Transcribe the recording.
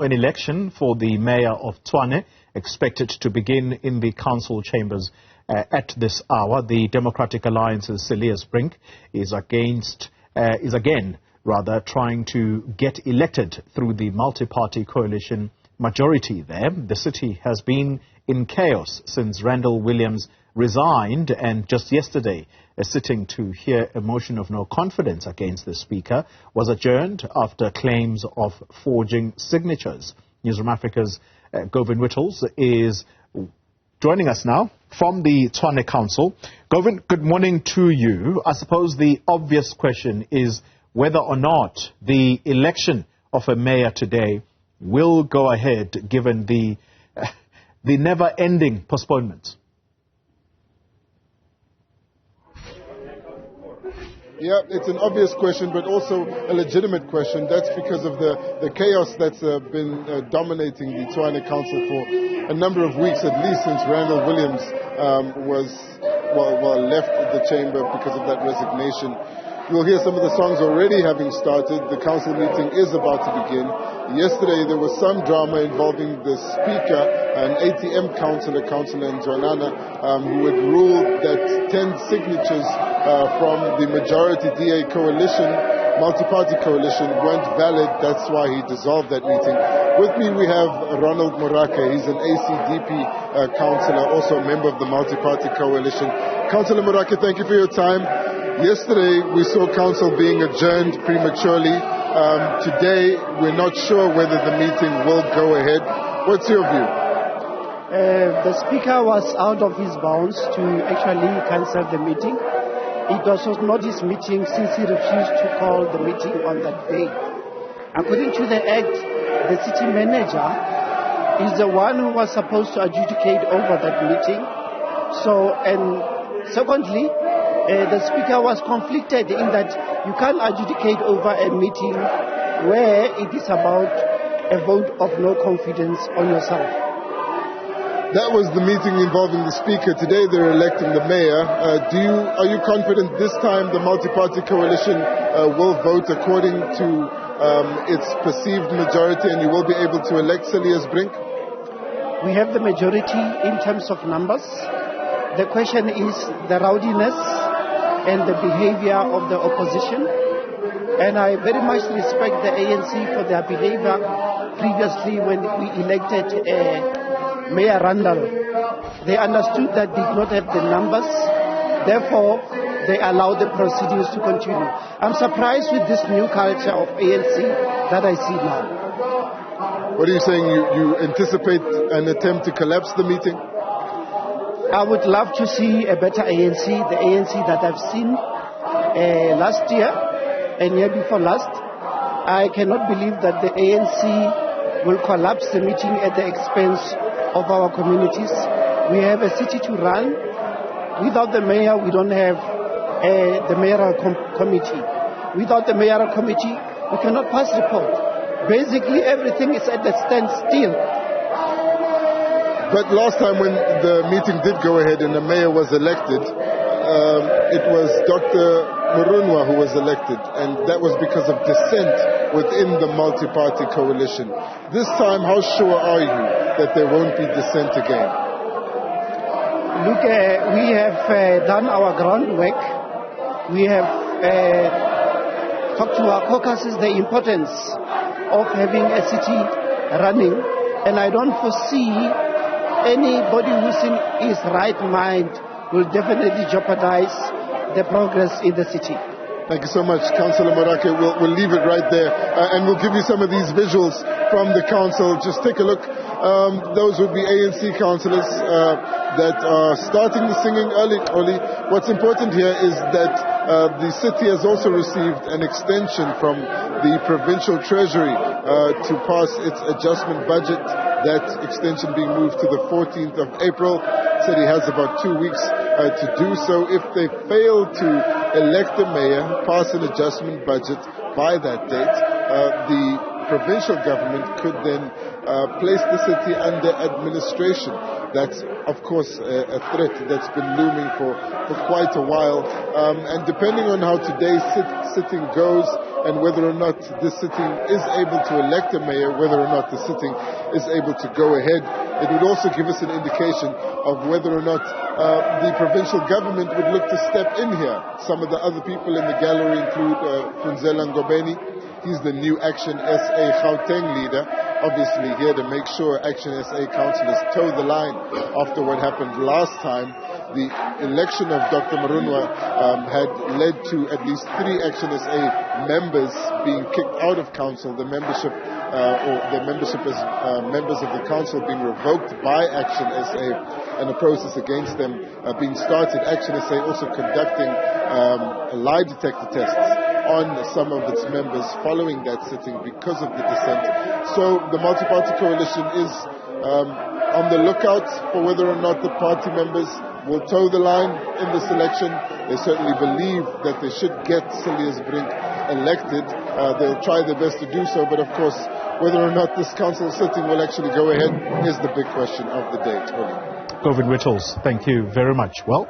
An election for the mayor of Tshwane expected to begin in the council chambers at this hour. The Democratic Alliance's Cilliers Brink is again trying to get elected through the multi-party coalition majority there. The city has been in chaos since Randall Williams resigned, and just yesterday a sitting to hear a motion of no confidence against the speaker was adjourned after claims of forging signatures. Newzroom Afrika's Govan Whittles is joining us now from the Tshwane Council. Govan, good morning to you. I suppose the obvious question is whether or not the election of a mayor today will go ahead given the never-ending postponements. Yeah, it's an obvious question, but also a legitimate question. That's because of the chaos that's been dominating the Tshwane Council for a number of weeks, at least since Randall Williams left the chamber because of that resignation. You'll hear some of the songs already having started. The council meeting is about to begin. Yesterday there was some drama involving the speaker, an ATM councillor Nzwanana, who had ruled that 10 signatures from the majority DA coalition, multi-party coalition, weren't valid. That's why he dissolved that meeting. With me we have Randall Williams. He's an ACDP councillor, also a member of the multi-party coalition. Councillor Williams, thank you for your time. Yesterday we saw council being adjourned prematurely. Today we're not sure whether the meeting will go ahead. What's your view? The speaker was out of his bounds to actually cancel the meeting. It was not his meeting since he refused to call the meeting on that day. According to the Act, the city manager is the one who was supposed to adjudicate over that meeting. And secondly, the speaker was conflicted in that you can't adjudicate over a meeting where it is about a vote of no confidence on yourself. That was the meeting involving the speaker. Today they're electing the mayor. Are you confident this time the multi-party coalition will vote according to its perceived majority and you will be able to elect Cilliers Brink? We have the majority in terms of numbers. The question is the rowdiness and the behavior of the opposition. And I very much respect the ANC for their behavior previously when we elected Mayor Randall. They understood that did not have the numbers, therefore they allowed the proceedings to continue. I'm surprised with this new culture of ANC that I see now. What are you saying? You anticipate an attempt to collapse the meeting? I would love to see a better ANC, the ANC that I've seen last year and year before last. I cannot believe that the ANC will collapse the meeting at the expense of our communities. We have a city to run. Without the mayor, we don't have the mayoral committee. Without the mayoral committee, we cannot pass report. Basically, everything is at a standstill. But last time when the meeting did go ahead and the mayor was elected, it was Dr. Murunwa who was elected, and that was because of dissent within the multi-party coalition. This time, how sure are you that there won't be dissent again? Look, we have done our groundwork. We have talked to our caucuses the importance of having a city running, and I don't foresee anybody who's in his right mind will definitely jeopardize the progress in the city. Thank you so much, Councillor Williams. We'll leave it right there, and we'll give you some of these visuals from the council. Just take a look. Those would be ANC councillors that are starting the singing early. What's important here is that the city has also received an extension from the provincial treasury to pass its adjustment budget. That extension being moved to the 14th of April. City has about 2 weeks to do so. If they fail to elect a mayor, pass an adjustment budget by that date, the provincial government could then place the city under administration. That's, of course, a threat that's been looming for quite a while. And depending on how today's sitting goes, and whether or not this sitting is able to elect a mayor, whether or not the sitting is able to go ahead. It would also give us an indication of whether or not the provincial government would look to step in here. Some of the other people in the gallery include Funzela Ngobeni. He's the new Action SA Gauteng leader, obviously here to make sure Action SA councillors toe the line after what happened last time. The election of Dr. Marunwa had led to at least 3 Action SA members being kicked out of council, the membership or their membership as members of the council being revoked by Action SA, and a process against them being started. Action SA also conducting lie detector tests on some of its members following that sitting because of the dissent. So the multi-party coalition is on the lookout for whether or not the party members will toe the line in this election. They certainly believe that they should get Cilliers Brink elected. They'll try their best to do so, but of course, whether or not this council sitting will actually go ahead is the big question of the day. Govan Whittles, thank you very much. Well,